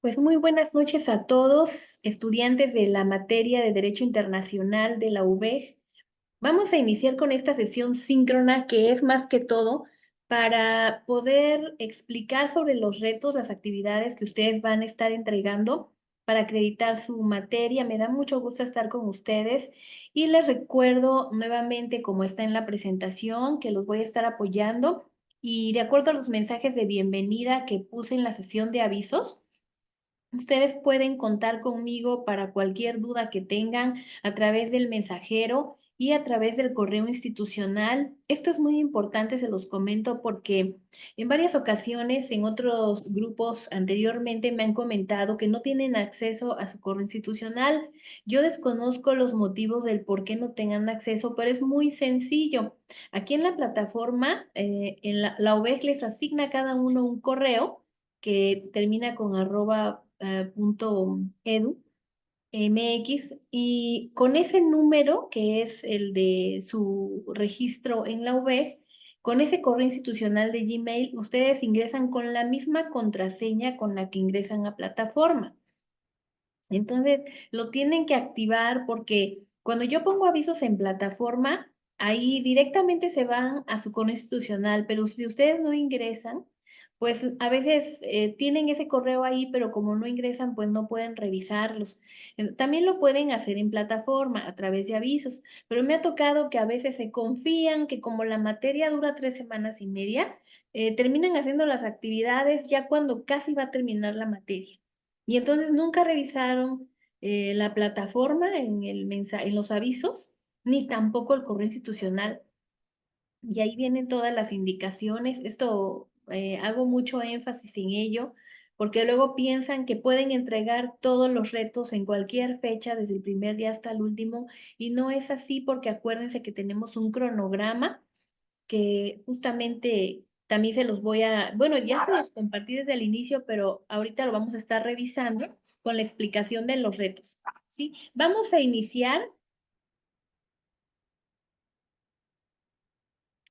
Pues muy buenas noches a todos, estudiantes de la materia de Derecho Internacional de la UVEG. Vamos a iniciar con esta sesión síncrona que es más que todo para poder explicar sobre los retos, las actividades que ustedes van a estar entregando para acreditar su materia. Me da mucho gusto estar con ustedes y les recuerdo nuevamente, como está en la presentación, que los voy a estar apoyando y de acuerdo a los mensajes de bienvenida que puse en la sesión de avisos. Ustedes pueden contar conmigo para cualquier duda que tengan a través del mensajero y a través del correo institucional. Esto es muy importante, se los comento porque en varias ocasiones en otros grupos anteriormente me han comentado que no tienen acceso a su correo institucional. Yo desconozco los motivos del por qué no tengan acceso, pero es muy sencillo. Aquí en la plataforma, la UVEC les asigna a cada uno un correo que termina con punto edu MX, y con ese número que es el de su registro en la UVEG, con ese correo institucional de Gmail, ustedes ingresan con la misma contraseña con la que ingresan a plataforma. Entonces, lo tienen que activar porque cuando yo pongo avisos en plataforma, ahí directamente se van a su correo institucional, pero si ustedes no ingresan, pues a veces tienen ese correo ahí, pero como no ingresan, pues no pueden revisarlos. También lo pueden hacer en plataforma a través de avisos, pero me ha tocado que a veces se confían que como la materia dura 3 semanas y media, terminan haciendo las actividades ya cuando casi va a terminar la materia. Y entonces nunca revisaron la plataforma en los avisos, ni tampoco el correo institucional. Y ahí vienen todas las indicaciones. Esto hago mucho énfasis en ello, porque luego piensan que pueden entregar todos los retos en cualquier fecha, desde el primer día hasta el último, y no es así porque acuérdense que tenemos un cronograma que justamente también se los voy a, bueno, ya se los compartí desde el inicio, pero ahorita lo vamos a estar revisando con la explicación de los retos, ¿sí? Vamos a iniciar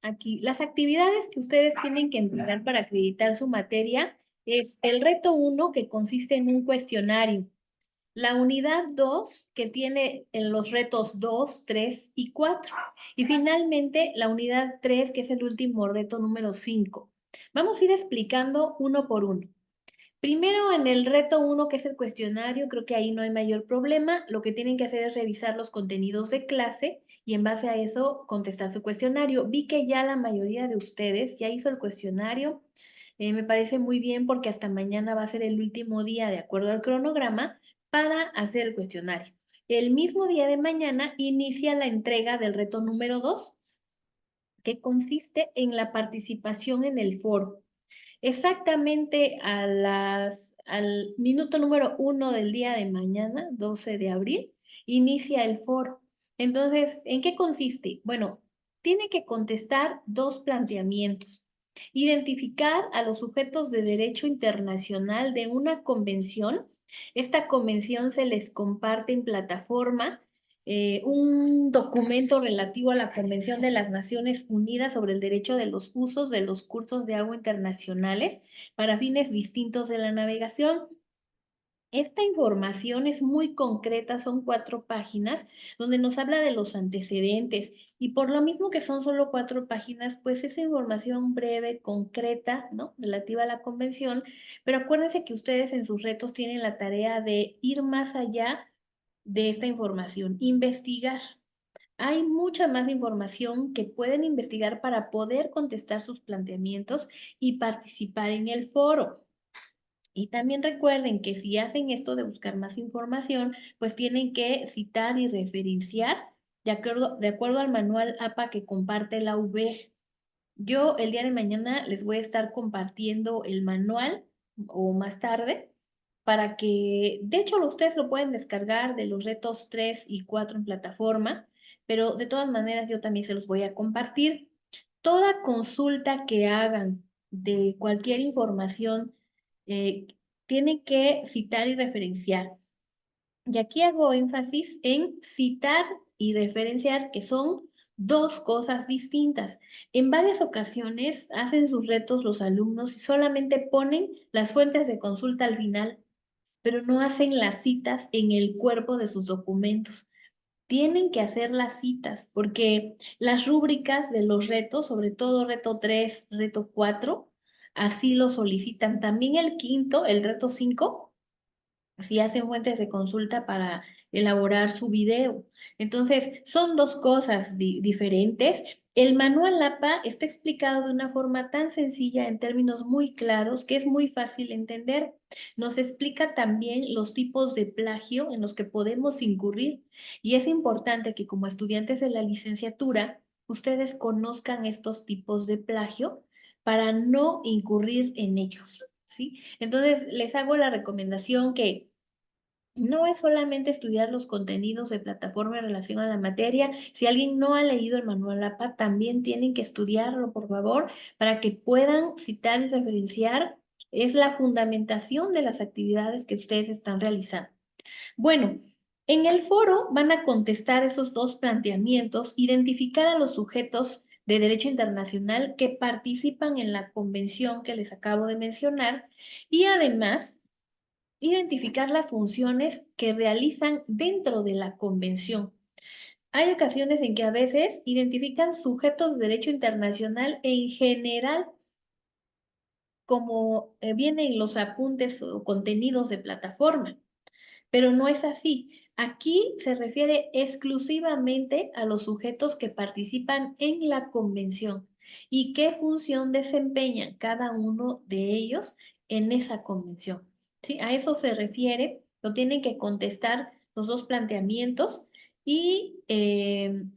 aquí. Las actividades que ustedes tienen que entregar para acreditar su materia es el reto uno, que consiste en un cuestionario. La unidad 2 que tiene los retos 2, 3 y 4. Y finalmente, la unidad 3 que es el último reto número 5. Vamos a ir explicando uno por uno. Primero, en el reto uno que es el cuestionario, creo que ahí no hay mayor problema. Lo que tienen que hacer es revisar los contenidos de clase y en base a eso contestar su cuestionario. Vi que ya la mayoría de ustedes ya hizo el cuestionario. Me parece muy bien porque hasta mañana va a ser el último día, de acuerdo al cronograma, para hacer el cuestionario. El mismo día de mañana inicia la entrega del reto número 2, que consiste en la participación en el foro. Exactamente al minuto número 1 del día de mañana, 12 de abril, inicia el foro. Entonces, ¿en qué consiste? Bueno, tiene que contestar dos planteamientos. Identificar a los sujetos de derecho internacional de una convención. Esta convención se les comparte en plataforma un documento relativo a la Convención de las Naciones Unidas sobre el derecho de los usos de los cursos de agua internacionales para fines distintos de la navegación. Esta información es muy concreta, son 4 páginas, donde nos habla de los antecedentes y por lo mismo que son solo 4 páginas, pues esa información breve, concreta, ¿no? Relativa a la convención, pero acuérdense que ustedes en sus retos tienen la tarea de ir más allá de esta información, investigar. Hay mucha más información que pueden investigar para poder contestar sus planteamientos y participar en el foro. Y también recuerden que si hacen esto de buscar más información, pues tienen que citar y referenciar de acuerdo al manual APA que comparte la UVEG. Yo el día de mañana les voy a estar compartiendo el manual o más tarde para que, de hecho, ustedes lo pueden descargar de los retos 3 y 4 en plataforma, pero de todas maneras yo también se los voy a compartir. Toda consulta que hagan de cualquier información, eh, tienen que citar y referenciar. Y aquí hago énfasis en citar y referenciar, que son dos cosas distintas. En varias ocasiones hacen sus retos los alumnos y solamente ponen las fuentes de consulta al final. pero no hacen las citas en el cuerpo de sus documentos. Tienen que hacer las citas porque las rúbricas de los retos, sobre todo reto 3, reto 4, así lo solicitan. También el quinto, el reto 5, si hacen fuentes de consulta para elaborar su video. Entonces, son dos cosas diferentes. El manual APA está explicado de una forma tan sencilla en términos muy claros que es muy fácil entender. Nos explica también los tipos de plagio en los que podemos incurrir y es importante que como estudiantes de la licenciatura, ustedes conozcan estos tipos de plagio para no incurrir en ellos, ¿sí? Entonces, les hago la recomendación que no es solamente estudiar los contenidos de plataforma en relación a la materia. Si alguien no ha leído el manual APA, también tienen que estudiarlo, por favor, para que puedan citar y referenciar. Es la fundamentación de las actividades que ustedes están realizando. Bueno, en el foro van a contestar esos dos planteamientos, identificar a los sujetos de derecho internacional que participan en la convención que les acabo de mencionar y además identificar las funciones que realizan dentro de la convención. Hay ocasiones en que a veces identifican sujetos de derecho internacional en general, como vienen los apuntes o contenidos de plataforma, pero no es así. Aquí se refiere exclusivamente a los sujetos que participan en la convención y qué función desempeñan cada uno de ellos en esa convención. ¿Sí? A eso se refiere, lo tienen que contestar los dos planteamientos y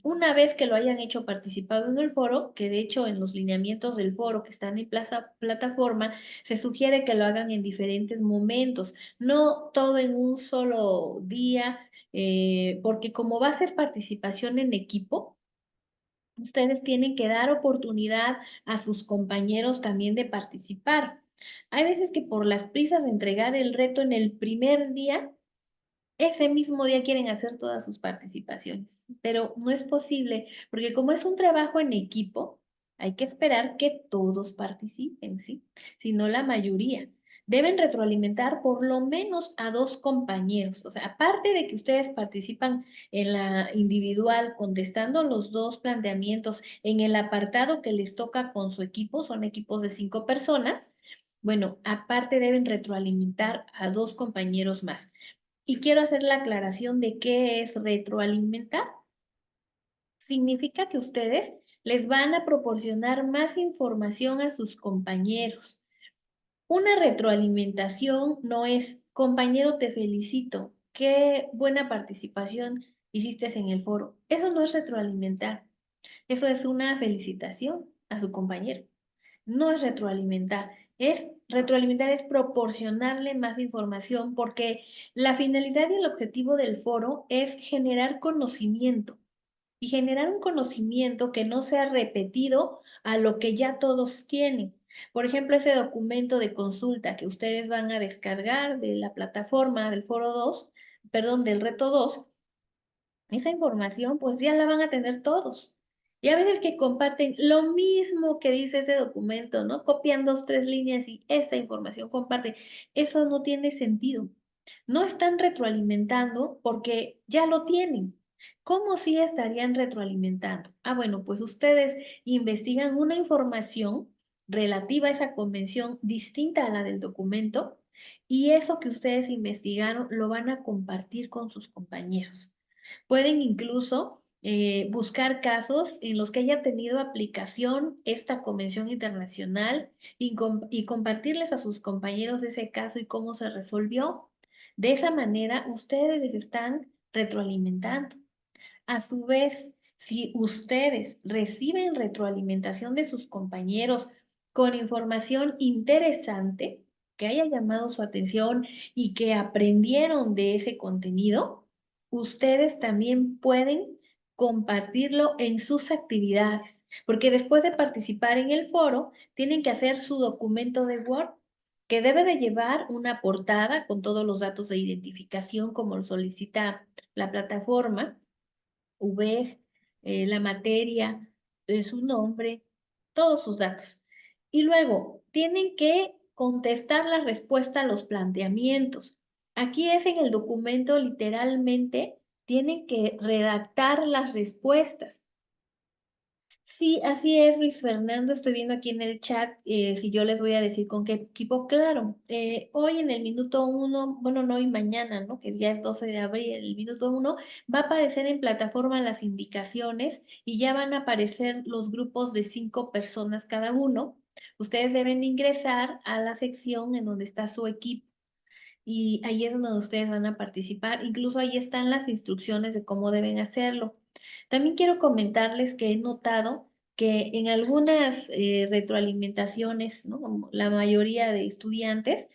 una vez que lo hayan hecho participado en el foro, que de hecho en los lineamientos del foro que están en plataforma, se sugiere que lo hagan en diferentes momentos, no todo en un solo día, porque como va a ser participación en equipo, ustedes tienen que dar oportunidad a sus compañeros también de participar. Hay veces que por las prisas de entregar el reto en el primer día, ese mismo día quieren hacer todas sus participaciones, pero no es posible, porque como es un trabajo en equipo, hay que esperar que todos participen, ¿sí? Si no la mayoría. Deben retroalimentar por lo menos a dos compañeros. O sea, aparte de que ustedes participan en la individual contestando los dos planteamientos en el apartado que les toca con su equipo, son equipos de 5 personas. Bueno, aparte deben retroalimentar a dos compañeros más. Y quiero hacer la aclaración de qué es retroalimentar. Significa que ustedes les van a proporcionar más información a sus compañeros. Una retroalimentación no es, compañero, te felicito, qué buena participación hiciste en el foro. Eso no es retroalimentar, eso es una felicitación a su compañero. No es retroalimentar, es proporcionarle más información porque la finalidad y el objetivo del foro es generar conocimiento y generar un conocimiento que no sea repetido a lo que ya todos tienen. Por ejemplo, ese documento de consulta que ustedes van a descargar de la plataforma del foro 2, perdón, del reto 2, esa información pues ya la van a tener todos. Y a veces que comparten lo mismo que dice ese documento, ¿no? Copian 2, 3 líneas y esa información comparten. Eso no tiene sentido. No están retroalimentando porque ya lo tienen. ¿Cómo sí estarían retroalimentando? Ah, bueno, pues ustedes investigan una información relativa a esa convención distinta a la del documento y eso que ustedes investigaron lo van a compartir con sus compañeros. Pueden incluso buscar casos en los que haya tenido aplicación esta convención internacional y compartirles a sus compañeros ese caso y cómo se resolvió. De esa manera, ustedes les están retroalimentando. A su vez, si ustedes reciben retroalimentación de sus compañeros con información interesante que haya llamado su atención y que aprendieron de ese contenido, ustedes también pueden compartirlo en sus actividades, porque después de participar en el foro, tienen que hacer su documento de Word que debe de llevar una portada con todos los datos de identificación como lo solicita la plataforma V, la materia, su nombre, todos sus datos. Y luego tienen que contestar la respuesta a los planteamientos. Aquí es en el documento, literalmente, tienen que redactar las respuestas. Sí, así es, Luis Fernando. Estoy viendo aquí en el chat si yo les voy a decir con qué equipo. Claro, hoy en el minuto uno, bueno, no hoy, mañana, ¿no? Que ya es 12 de abril, el minuto uno, va a aparecer en plataforma las indicaciones y ya van a aparecer los grupos de 5 personas cada uno. Ustedes deben ingresar a la sección en donde está su equipo y ahí es donde ustedes van a participar. Incluso ahí están las instrucciones de cómo deben hacerlo. También quiero comentarles que he notado que en algunas retroalimentaciones, ¿no? Como la mayoría de estudiantes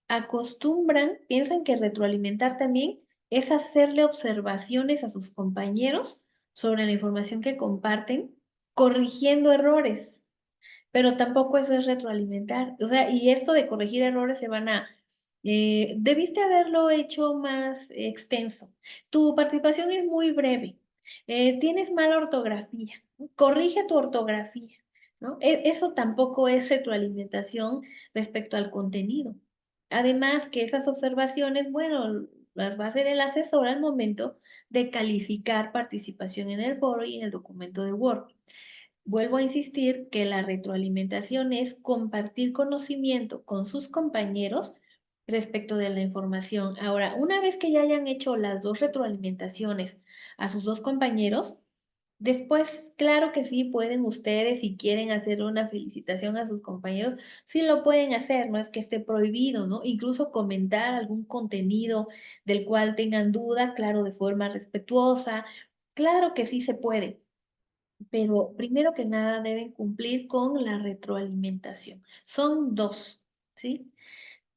acostumbran, piensan que retroalimentar también es hacerle observaciones a sus compañeros sobre la información que comparten, corrigiendo errores, pero tampoco eso es retroalimentar. O sea, y esto de corregir errores se van a... debiste haberlo hecho más extenso. Tu participación es muy breve. Tienes mala ortografía, ¿no? Corrige tu ortografía, ¿no? Eso tampoco es retroalimentación respecto al contenido. Además, que esas observaciones, bueno, las va a hacer el asesor al momento de calificar participación en el foro y en el documento de Word. Vuelvo a insistir que la retroalimentación es compartir conocimiento con sus compañeros respecto de la información. Ahora, una vez que ya hayan hecho las dos retroalimentaciones a sus dos compañeros, después, claro que sí, pueden ustedes, si quieren hacer una felicitación a sus compañeros, sí lo pueden hacer, no es que esté prohibido, ¿no? Incluso comentar algún contenido del cual tengan duda, claro, de forma respetuosa, claro que sí se puede, pero primero que nada deben cumplir con la retroalimentación. Son dos, ¿sí?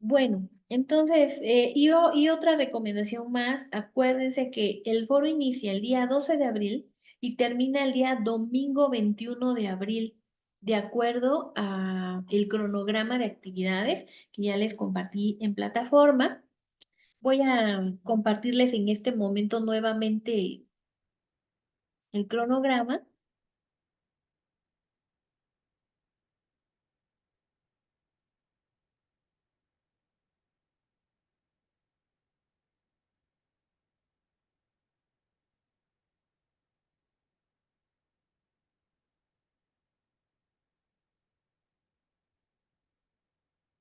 Bueno, entonces, y otra recomendación más, acuérdense que el foro inicia el día 12 de abril y termina el día domingo 21 de abril, de acuerdo a el cronograma de actividades que ya les compartí en plataforma. Voy a compartirles en este momento nuevamente el cronograma.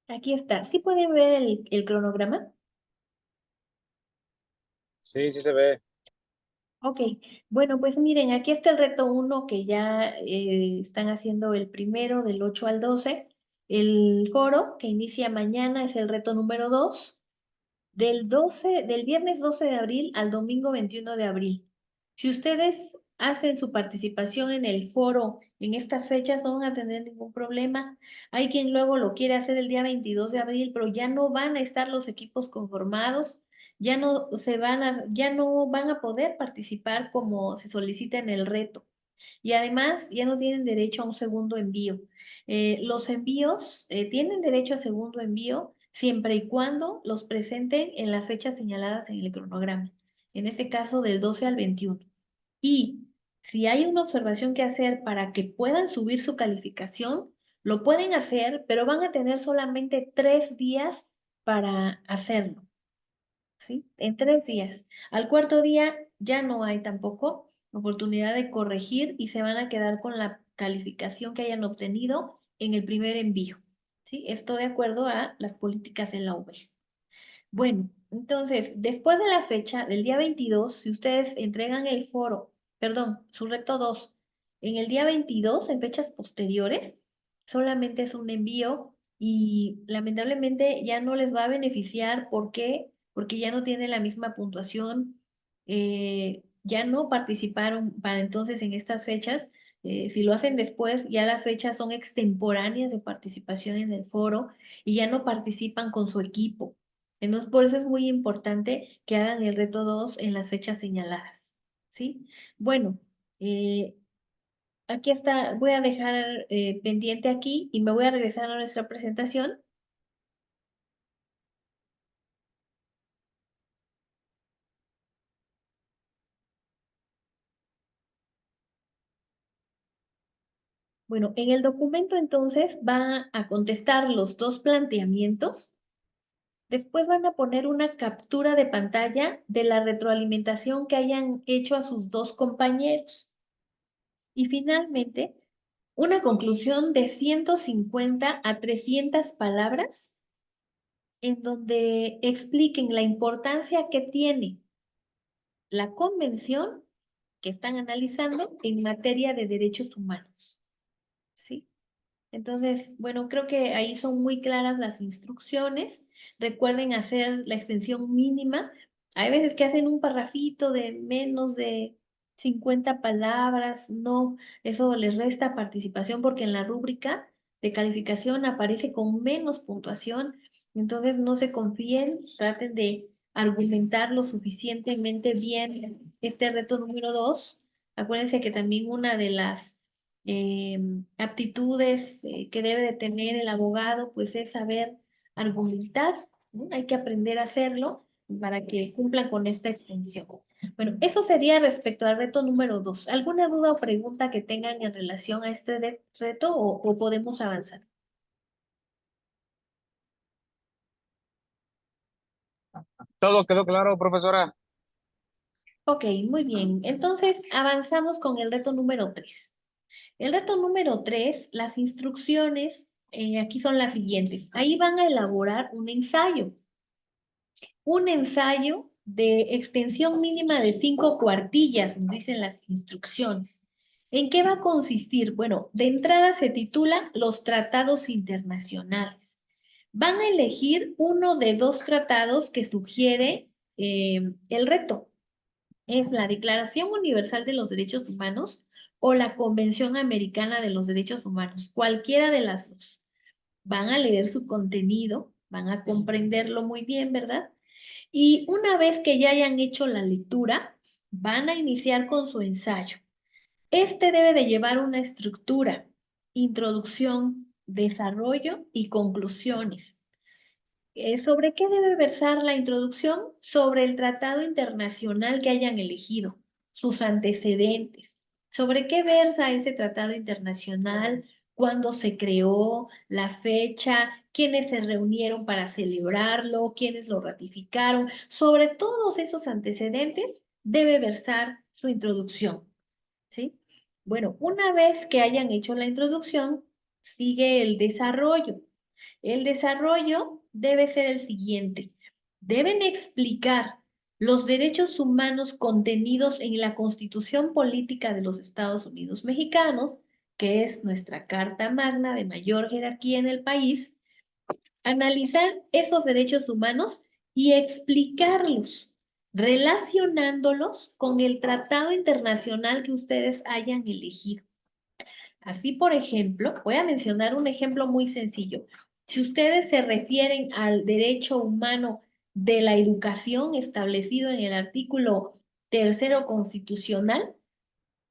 Aquí está. ¿Sí pueden ver el cronograma? Sí, sí se ve. Ok, bueno, pues miren, aquí está el reto uno que ya están haciendo el primero del 8 al 12. El foro que inicia mañana es el reto número 2 del viernes 12 de abril al domingo 21 de abril. Si ustedes hacen su participación en el foro en estas fechas, no van a tener ningún problema. Hay quien luego lo quiere hacer el día 22 de abril, pero ya no van a estar los equipos conformados, ya no van a poder participar como se solicita en el reto. Y además ya no tienen derecho a un segundo envío. Los envíos tienen derecho a segundo envío siempre y cuando los presenten en las fechas señaladas en el cronograma, en este caso del 12 al 21. Y si hay una observación que hacer para que puedan subir su calificación, lo pueden hacer, pero van a tener solamente 3 días para hacerlo. ¿Sí? En 3 días. Al cuarto día ya no hay tampoco oportunidad de corregir y se van a quedar con la calificación que hayan obtenido en el primer envío. ¿Sí? Esto de acuerdo a las políticas de la UB. Bueno, entonces, después de la fecha del día 22, si ustedes entregan el foro, perdón, su reto 2, en el día 22, en fechas posteriores, solamente es un envío y lamentablemente ya no les va a beneficiar. ¿Por qué? Porque ya no tienen la misma puntuación, ya no participaron para entonces en estas fechas. Si lo hacen después, ya las fechas son extemporáneas de participación en el foro y ya no participan con su equipo. Entonces, por eso es muy importante que hagan el reto 2 en las fechas señaladas, ¿sí? Bueno, eh, aquí está, voy a dejar pendiente aquí y me voy a regresar a nuestra presentación. Bueno, en el documento entonces va a contestar los dos planteamientos Después van a poner una captura de pantalla de la retroalimentación que hayan hecho a sus dos compañeros. Y finalmente, una conclusión de 150 a 300 palabras en donde expliquen la importancia que tiene la convención que están analizando en materia de derechos humanos. ¿Sí? Entonces, bueno, creo que ahí son muy claras las instrucciones. Recuerden hacer la extensión mínima. Hay veces que hacen un parrafito de menos de 50 palabras. No, eso les resta participación porque en la rúbrica de calificación aparece con menos puntuación. Entonces, no se confíen, traten de argumentar lo suficientemente bien este reto número 2. Acuérdense que también una de las aptitudes que debe de tener el abogado, pues es saber argumentar, ¿no? Hay que aprender a hacerlo para que cumplan con esta extensión. Bueno, eso sería respecto al reto número 2. ¿Alguna duda o pregunta que tengan en relación a este reto o podemos avanzar? Todo quedó claro, profesora. Ok, muy bien. Entonces, avanzamos con el reto número 3. El reto número 3, las instrucciones, aquí son las siguientes. Ahí van a elaborar un ensayo de extensión mínima de 5 cuartillas, nos dicen las instrucciones. ¿En qué va a consistir? Bueno, de entrada se titula Los tratados internacionales. Van a elegir uno de dos tratados que sugiere el reto. Es la Declaración Universal de los Derechos Humanos o la Convención Americana de los Derechos Humanos, cualquiera de las dos. Van a leer su contenido, van a comprenderlo muy bien, ¿verdad? Y una vez que ya hayan hecho la lectura, van a iniciar con su ensayo. Este debe de llevar una estructura, introducción, desarrollo y conclusiones. ¿Sobre qué debe versar la introducción? Sobre el tratado internacional que hayan elegido, sus antecedentes. ¿Sobre qué versa ese tratado internacional? ¿Cuándo se creó? ¿La fecha? ¿Quiénes se reunieron para celebrarlo? ¿Quiénes lo ratificaron? Sobre todos esos antecedentes debe versar su introducción, ¿sí? Bueno, una vez que hayan hecho la introducción, sigue el desarrollo. El desarrollo debe ser el siguiente. Deben explicar los derechos humanos contenidos en la Constitución Política de los Estados Unidos Mexicanos, que es nuestra Carta Magna de mayor jerarquía en el país, analizar esos derechos humanos y explicarlos, relacionándolos con el tratado internacional que ustedes hayan elegido. Así, por ejemplo, voy a mencionar un ejemplo muy sencillo. Si ustedes se refieren al derecho humano de la educación establecido en el artículo tercero constitucional,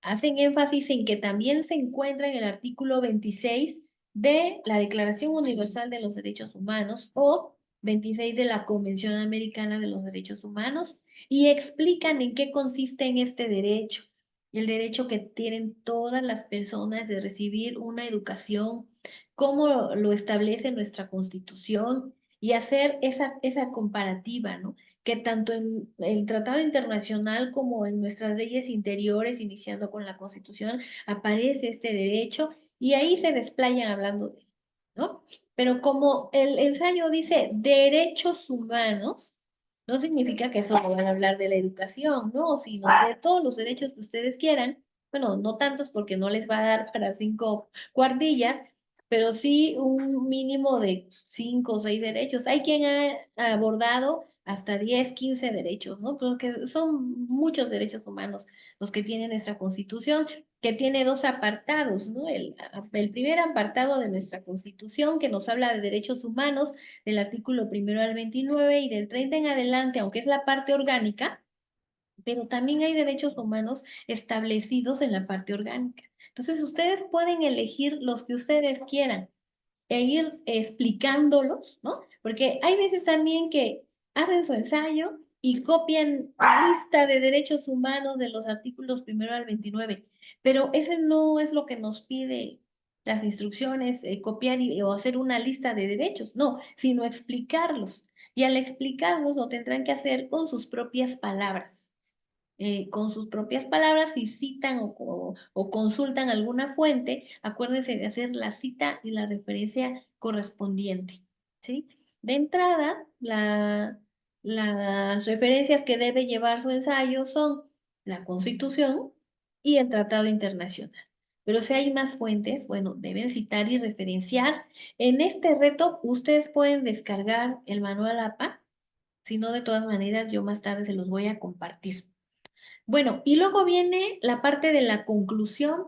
hacen énfasis en que también se encuentra en el artículo 26 de la Declaración Universal de los Derechos Humanos o 26 de la Convención Americana de los Derechos Humanos y explican en qué consiste en este derecho. El derecho que tienen todas las personas de recibir una educación, cómo lo establece nuestra Constitución y hacer esa comparativa, ¿no? Que tanto en el tratado internacional como en nuestras leyes interiores, iniciando con la Constitución, aparece este derecho y ahí se desplayan hablando de él, ¿no? Pero como el ensayo dice derechos humanos, no significa que solo van a hablar de la educación, ¿no? Sino de todos los derechos que ustedes quieran. Bueno, no tantos porque no les va a dar para 5 cuartillas, pero sí un mínimo de 5 o 6 derechos. Hay quien ha abordado hasta 10, 15 derechos, ¿no? Porque son muchos derechos humanos los que tiene nuestra Constitución, que tiene dos apartados, ¿no? El primer apartado de nuestra Constitución, que nos habla de derechos humanos, del artículo primero al 29 y del 30 en adelante, aunque es la parte orgánica, pero también hay derechos humanos establecidos en la parte orgánica. Entonces, ustedes pueden elegir los que ustedes quieran e ir explicándolos, ¿no? Porque hay veces también que hacen su ensayo y copian la lista de derechos humanos de los artículos primero al 29, pero ese no es lo que nos pide las instrucciones, copiar o hacer una lista de derechos, no, sino explicarlos. Y al explicarnos lo tendrán que hacer con sus propias palabras. Con sus propias palabras, si citan o consultan alguna fuente, acuérdense de hacer la cita y la referencia correspondiente, ¿sí? De entrada, las referencias que debe llevar su ensayo son la Constitución y el Tratado Internacional. Pero si hay más fuentes, bueno, deben citar y referenciar. En este reto, ustedes pueden descargar el manual APA, si no, de todas maneras, yo más tarde se los voy a compartir. Bueno, y luego viene la parte de la conclusión.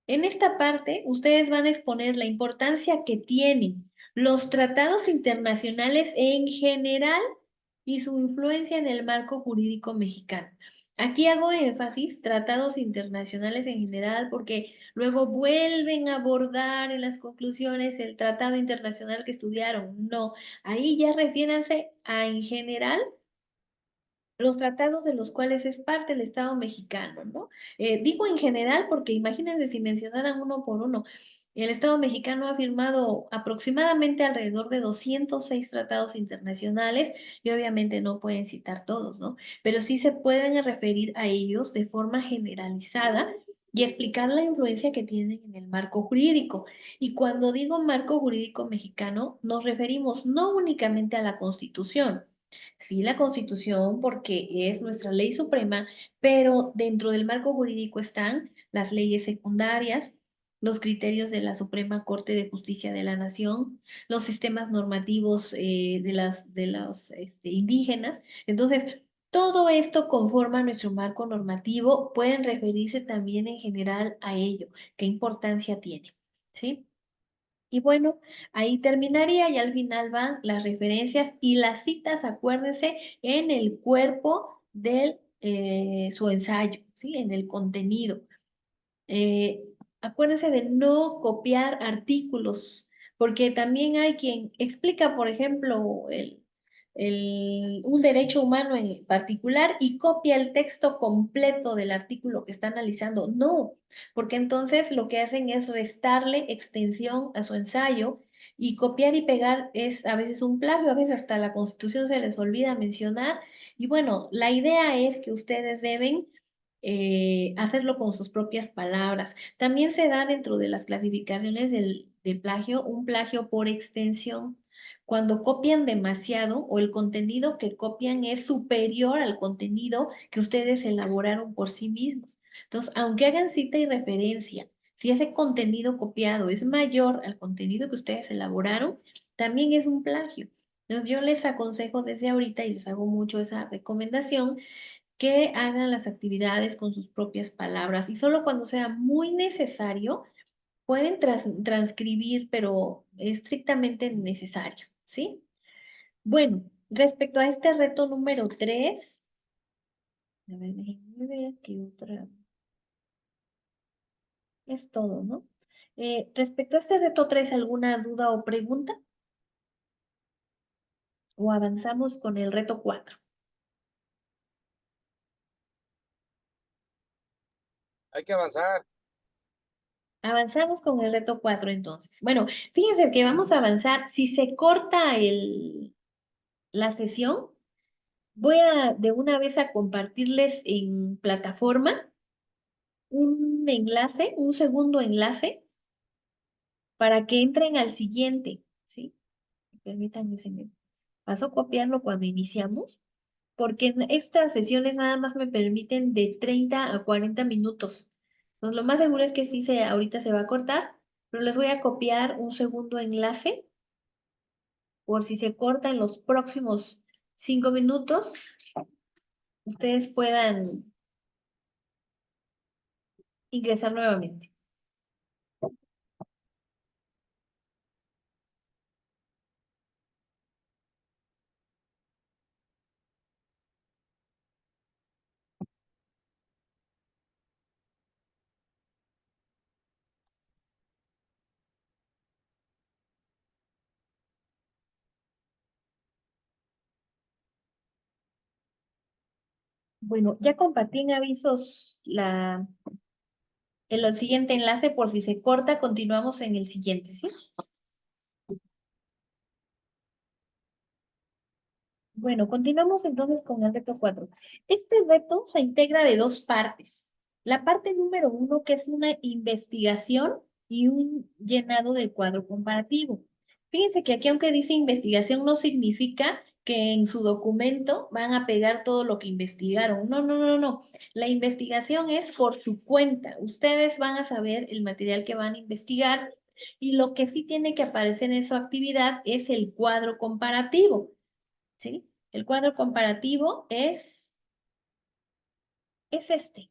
En esta parte, ustedes van a exponer la importancia que tienen los tratados internacionales en general y su influencia en el marco jurídico mexicano. Aquí hago énfasis, tratados internacionales en general, porque luego vuelven a abordar en las conclusiones el tratado internacional que estudiaron. No, ahí ya refiéranse a en general los tratados de los cuales es parte el Estado mexicano, ¿no? Digo en general porque imagínense si mencionaran uno por uno. El Estado mexicano ha firmado aproximadamente alrededor de 206 tratados internacionales y obviamente no pueden citar todos, ¿no? Pero sí se pueden referir a ellos de forma generalizada y explicar la influencia que tienen en el marco jurídico. Y cuando digo marco jurídico mexicano, nos referimos no únicamente a la Constitución. Sí, la Constitución, porque es nuestra ley suprema, pero dentro del marco jurídico están las leyes secundarias, los criterios de la Suprema Corte de Justicia de la Nación, los sistemas normativos de los indígenas. Entonces, todo esto conforma nuestro marco normativo. Pueden referirse también en general a ello. ¿Qué importancia tiene? ¿Sí? Y bueno, ahí terminaría y al final van las referencias y las citas, acuérdense, en el cuerpo de su ensayo, ¿sí? En el contenido. Eh, Acuérdense de no copiar artículos, porque también hay quien explica, por ejemplo, un derecho humano en particular y copia el texto completo del artículo que está analizando. No, porque entonces lo que hacen es restarle extensión a su ensayo y copiar y pegar es a veces un plagio, a veces hasta la Constitución se les olvida mencionar. Y bueno, la idea es que ustedes deben hacerlo con sus propias palabras. También se da dentro de las clasificaciones de plagio un plagio por extensión. Cuando copian demasiado o el contenido que copian es superior al contenido que ustedes elaboraron por sí mismos. Entonces, aunque hagan cita y referencia, si ese contenido copiado es mayor al contenido que ustedes elaboraron, también es un plagio. Entonces, yo les aconsejo desde ahorita y les hago mucho esa recomendación que hagan las actividades con sus propias palabras y solo cuando sea muy necesario pueden transcribir, pero estrictamente necesario, ¿sí? Bueno, respecto a este reto número 3, a ver, déjenme ver qué otra, es todo, ¿no? Respecto a este reto 3, ¿alguna duda o pregunta? ¿O avanzamos con el reto 4? Hay que avanzar. Avanzamos con el reto 4 entonces. Bueno, fíjense que vamos a avanzar. Si se corta la sesión, voy a de una vez a compartirles en plataforma un enlace, un segundo enlace para que entren al siguiente, ¿sí? Permítanme, se me pasó copiarlo cuando iniciamos, porque en estas sesiones nada más me permiten de 30 a 40 minutos. Entonces, lo más seguro es que sí ahorita se va a cortar, pero les voy a copiar un segundo enlace por si se corta en los próximos 5 minutos, ustedes puedan ingresar nuevamente. Bueno, ya compartí en avisos el siguiente enlace por si se corta, continuamos en el siguiente, ¿sí? Bueno, continuamos entonces con el reto 4. Este reto se integra de dos partes. La parte número 1, que es una investigación y un llenado del cuadro comparativo. Fíjense que aquí, aunque dice investigación, no significa que en su documento van a pegar todo lo que investigaron. No, no, no, no. La investigación es por su cuenta. Ustedes van a saber el material que van a investigar y lo que sí tiene que aparecer en su actividad es el cuadro comparativo. ¿Sí? El cuadro comparativo es este,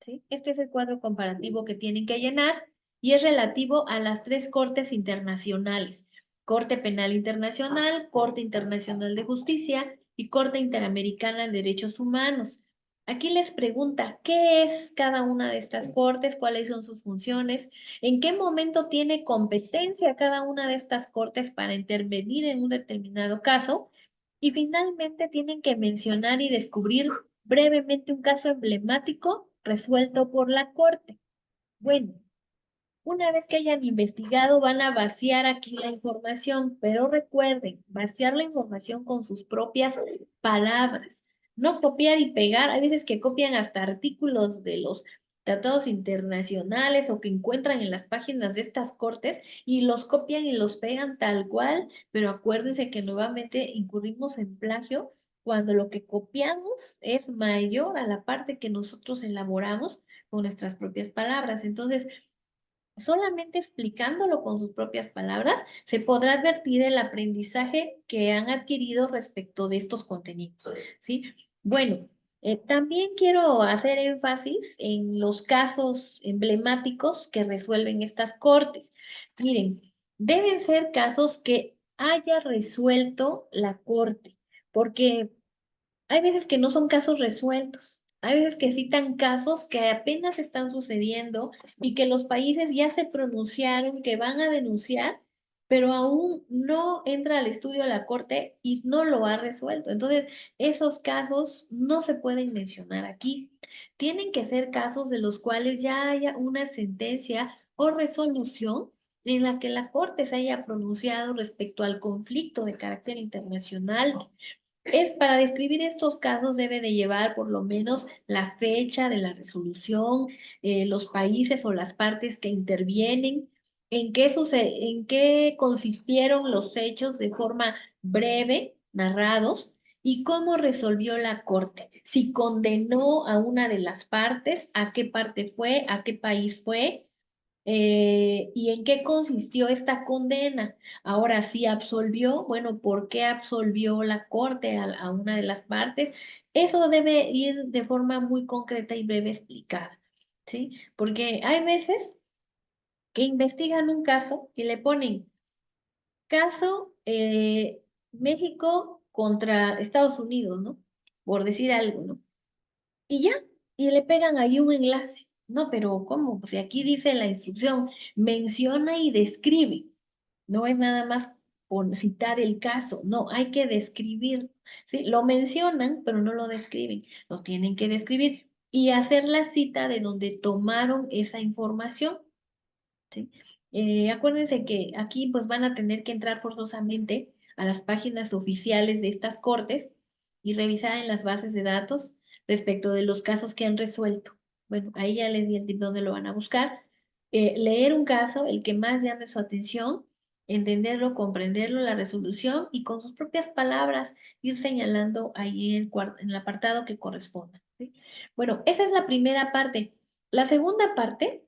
¿sí? Este es el cuadro comparativo que tienen que llenar y es relativo a las tres cortes internacionales: Corte Penal Internacional, Corte Internacional de Justicia y Corte Interamericana de Derechos Humanos. Aquí les pregunta, ¿qué es cada una de estas cortes? ¿Cuáles son sus funciones? ¿En qué momento tiene competencia cada una de estas cortes para intervenir en un determinado caso? Y finalmente tienen que mencionar y descubrir brevemente un caso emblemático resuelto por la corte. Bueno, una vez que hayan investigado, van a vaciar aquí la información, pero recuerden, vaciar la información con sus propias palabras, no copiar y pegar. Hay veces que copian hasta artículos de los tratados internacionales o que encuentran en las páginas de estas cortes y los copian y los pegan tal cual, pero acuérdense que nuevamente incurrimos en plagio cuando lo que copiamos es mayor a la parte que nosotros elaboramos con nuestras propias palabras. Entonces, solamente explicándolo con sus propias palabras, se podrá advertir el aprendizaje que han adquirido respecto de estos contenidos, ¿sí? Bueno, también quiero hacer énfasis en los casos emblemáticos que resuelven estas cortes. Miren, deben ser casos que haya resuelto la corte, porque hay veces que no son casos resueltos. Hay veces que citan casos que apenas están sucediendo y que los países ya se pronunciaron, que van a denunciar, pero aún no entra al estudio de la corte y no lo ha resuelto. Entonces, esos casos no se pueden mencionar aquí. Tienen que ser casos de los cuales ya haya una sentencia o resolución en la que la corte se haya pronunciado respecto al conflicto de carácter internacional. Es para describir estos casos debe de llevar por lo menos la fecha de la resolución, los países o las partes que intervienen, en qué consistieron los hechos de forma breve, narrados, y cómo resolvió la corte. Si condenó a una de las partes, a qué parte fue, a qué país fue, y en qué consistió esta condena. Ahora, si absolvió, bueno, ¿por qué absolvió la corte a una de las partes? Eso debe ir de forma muy concreta y breve explicada, ¿sí? Porque hay veces que investigan un caso y le ponen caso México contra Estados Unidos, ¿no? Por decir algo, ¿no? Y ya, y le pegan ahí un enlace. No, pero ¿cómo? Pues si aquí dice la instrucción, menciona y describe. No es nada más citar el caso, no, hay que describir. Sí, lo mencionan, pero no lo describen. Lo tienen que describir y hacer la cita de donde tomaron esa información. ¿Sí? Acuérdense que aquí pues van a tener que entrar forzosamente a las páginas oficiales de estas cortes y revisar en las bases de datos respecto de los casos que han resuelto. Bueno, ahí ya les di el tip dónde lo van a buscar. Leer un caso, el que más llame su atención, entenderlo, comprenderlo, la resolución y con sus propias palabras ir señalando ahí en el apartado que corresponda. ¿Sí? Bueno, esa es la primera parte. La segunda parte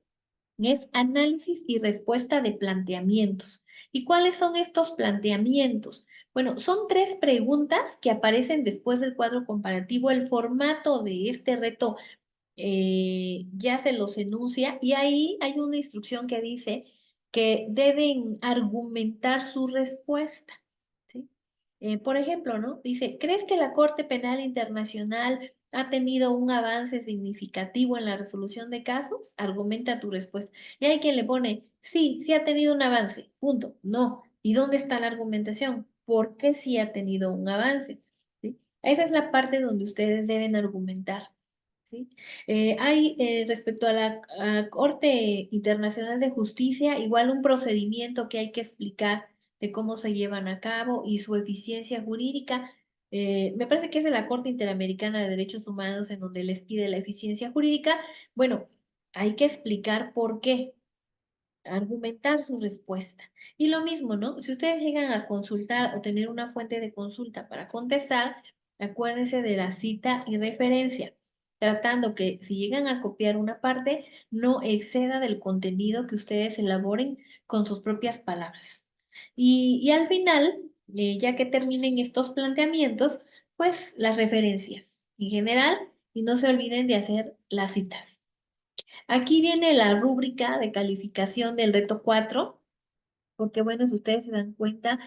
es análisis y respuesta de planteamientos. ¿Y cuáles son estos planteamientos? Bueno, son tres preguntas que aparecen después del cuadro comparativo. El formato de este reto ya se los enuncia y ahí hay una instrucción que dice que deben argumentar su respuesta. ¿Sí? Por ejemplo, ¿no? Dice, ¿crees que la Corte Penal Internacional ha tenido un avance significativo en la resolución de casos? Argumenta tu respuesta. Y hay quien le pone, sí, sí ha tenido un avance, punto. No. ¿Y dónde está la argumentación? ¿Por qué sí ha tenido un avance? ¿Sí? Esa es la parte donde ustedes deben argumentar. ¿Sí? Hay respecto a la Corte Internacional de Justicia, igual un procedimiento que hay que explicar de cómo se llevan a cabo y su eficiencia jurídica. Me parece que es de la Corte Interamericana de Derechos Humanos en donde les pide la eficiencia jurídica. Bueno, hay que explicar por qué, argumentar su respuesta. Y lo mismo, ¿no? Si ustedes llegan a consultar o tener una fuente de consulta para contestar, acuérdense de la cita y referencia, tratando que si llegan a copiar una parte, no exceda del contenido que ustedes elaboren con sus propias palabras. Y al final, ya que terminen estos planteamientos, pues las referencias en general y no se olviden de hacer las citas. Aquí viene la rúbrica de calificación del reto 4, porque bueno, si ustedes se dan cuenta,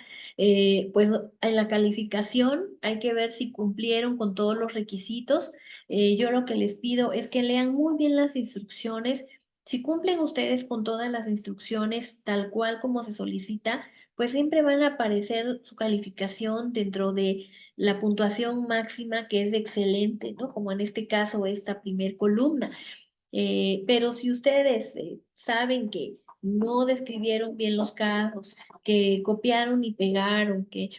pues en la calificación hay que ver si cumplieron con todos los requisitos. Yo lo que les pido es que lean muy bien las instrucciones. Si cumplen ustedes con todas las instrucciones tal cual como se solicita, pues siempre van a aparecer su calificación dentro de la puntuación máxima que es de excelente, ¿no? Como en este caso, esta primer columna. Pero si ustedes saben que no describieron bien los casos, que copiaron y pegaron, que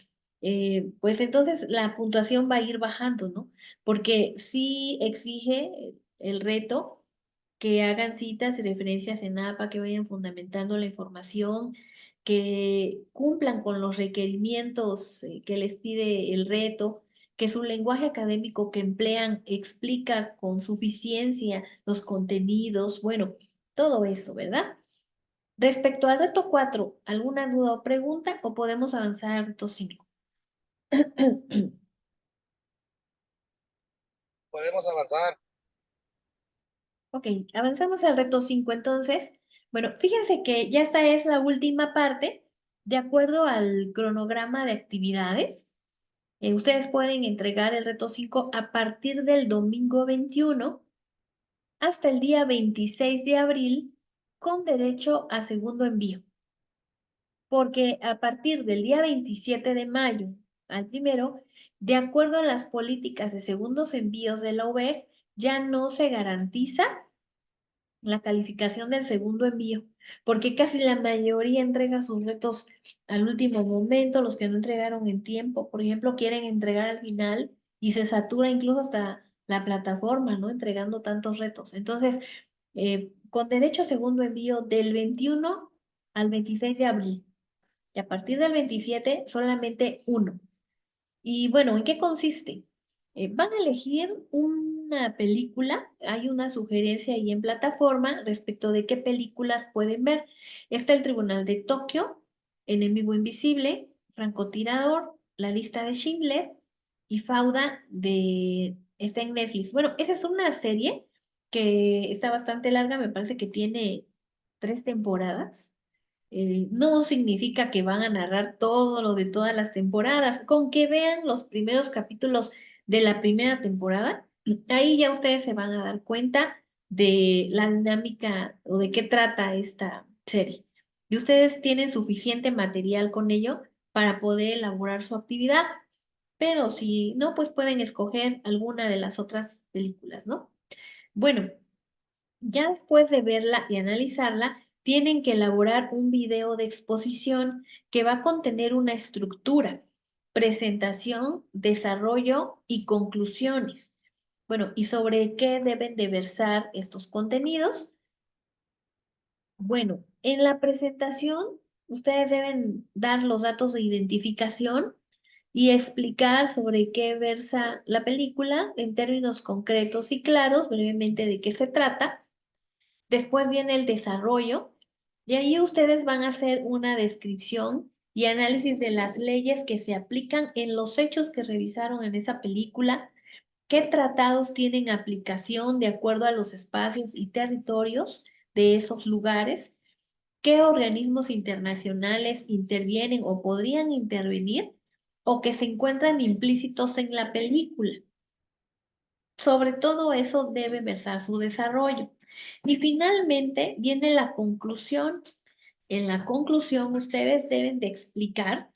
pues entonces la puntuación va a ir bajando, ¿no? Porque sí exige el reto que hagan citas y referencias en APA, que vayan fundamentando la información, que cumplan con los requerimientos que les pide el reto, que su lenguaje académico que emplean explica con suficiencia los contenidos, bueno, todo eso, ¿verdad? Respecto al reto 4, ¿alguna duda o pregunta o podemos avanzar al reto 5? Podemos avanzar. Ok, avanzamos al reto 5 entonces. Bueno, fíjense que ya esta es la última parte. De acuerdo al cronograma de actividades, ustedes pueden entregar el reto 5 a partir del domingo 21 hasta el día 26 de abril con derecho a segundo envío. Porque a partir del día 27 de mayo al primero, de acuerdo a las políticas de segundos envíos de la UVEC, ya no se garantiza la calificación del segundo envío, porque casi la mayoría entrega sus retos al último momento, los que no entregaron en tiempo, por ejemplo, quieren entregar al final y se satura incluso hasta la plataforma, ¿no? Entregando tantos retos. Entonces, con derecho a segundo envío del 21 al 26 de abril y a partir del 27 solamente uno. Y bueno, ¿en qué consiste? Van a elegir una película, hay una sugerencia ahí en plataforma respecto de qué películas pueden ver. Está el Tribunal de Tokio, Enemigo Invisible, Francotirador, La Lista de Schindler y Fauda está en Netflix. Bueno, esa es una serie que está bastante larga, me parece que tiene 3 temporadas. No significa que van a narrar todo lo de todas las temporadas. Con que vean los primeros capítulos de la primera temporada, ahí ya ustedes se van a dar cuenta de la dinámica o de qué trata esta serie. Y ustedes tienen suficiente material con ello para poder elaborar su actividad. Pero si no, pues pueden escoger alguna de las otras películas, ¿no? Bueno, ya después de verla y analizarla, tienen que elaborar un video de exposición que va a contener una estructura, presentación, desarrollo y conclusiones. Bueno, ¿y sobre qué deben de versar estos contenidos? Bueno, en la presentación, ustedes deben dar los datos de identificación y explicar sobre qué versa la película en términos concretos y claros, brevemente de qué se trata. Después viene el desarrollo y ahí ustedes van a hacer una descripción y análisis de las leyes que se aplican en los hechos que revisaron en esa película, qué tratados tienen aplicación de acuerdo a los espacios y territorios de esos lugares, qué organismos internacionales intervienen o podrían intervenir o que se encuentran implícitos en la película. Sobre todo eso debe versar su desarrollo. Y finalmente viene la conclusión. En la conclusión, ustedes deben de explicar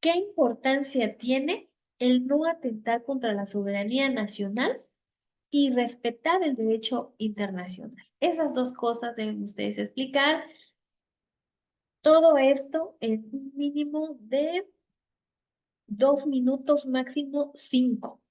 qué importancia tiene el no atentar contra la soberanía nacional y respetar el derecho internacional. Esas dos cosas deben ustedes explicar. Todo esto en un mínimo de 2 minutos, máximo 5.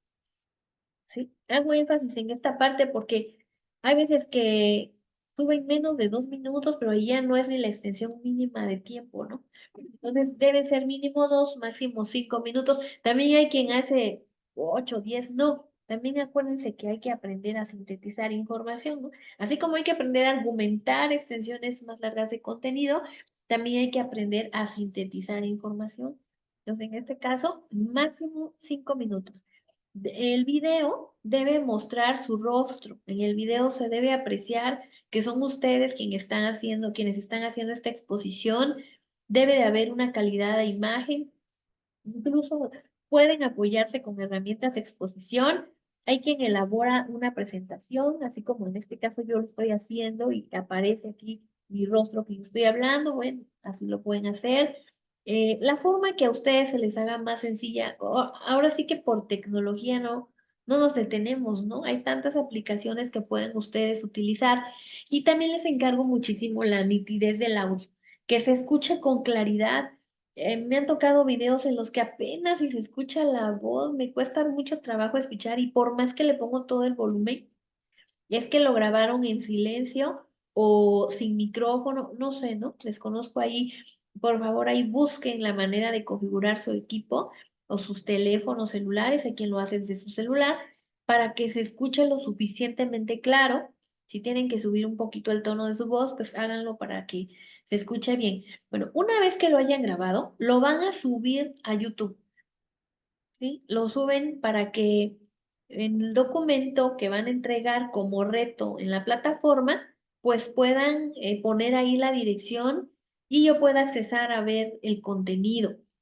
¿Sí? Hago énfasis en esta parte porque hay veces que suben menos de 2 minutos, pero ahí ya no es ni la extensión mínima de tiempo, ¿no? Entonces debe ser mínimo 2, máximo 5 minutos. También hay quien hace 8, 10, no. También acuérdense que hay que aprender a sintetizar información, ¿no? Así como hay que aprender a argumentar extensiones más largas de contenido, también hay que aprender a sintetizar información. Entonces, en este caso, máximo 5 minutos. El video debe mostrar su rostro. En el video se debe apreciar que son ustedes quienes están haciendo esta exposición. Debe de haber una calidad de imagen. Incluso pueden apoyarse con herramientas de exposición. Hay quien elabora una presentación, así como en este caso yo lo estoy haciendo y aparece aquí mi rostro que yo estoy hablando. Bueno, así lo pueden hacer. La forma que a ustedes se les haga más sencilla, ahora sí que por tecnología no nos detenemos, ¿no? Hay tantas aplicaciones que pueden ustedes utilizar y también les encargo muchísimo la nitidez del audio, que se escuche con claridad. Me han tocado videos en los que apenas si se escucha la voz, me cuesta mucho trabajo escuchar y por más que le pongo todo el volumen, es que lo grabaron en silencio o sin micrófono, no sé, ¿no? Desconozco ahí. Por favor, ahí busquen la manera de configurar su equipo o sus teléfonos celulares, hay quien lo hace desde su celular, para que se escuche lo suficientemente claro. Si tienen que subir un poquito el tono de su voz, pues háganlo para que se escuche bien. Bueno, una vez que lo hayan grabado, lo van a subir a YouTube. ¿Sí? Lo suben para que en el documento que van a entregar como reto en la plataforma, pues puedan poner ahí la dirección y yo pueda accesar a ver el contenido.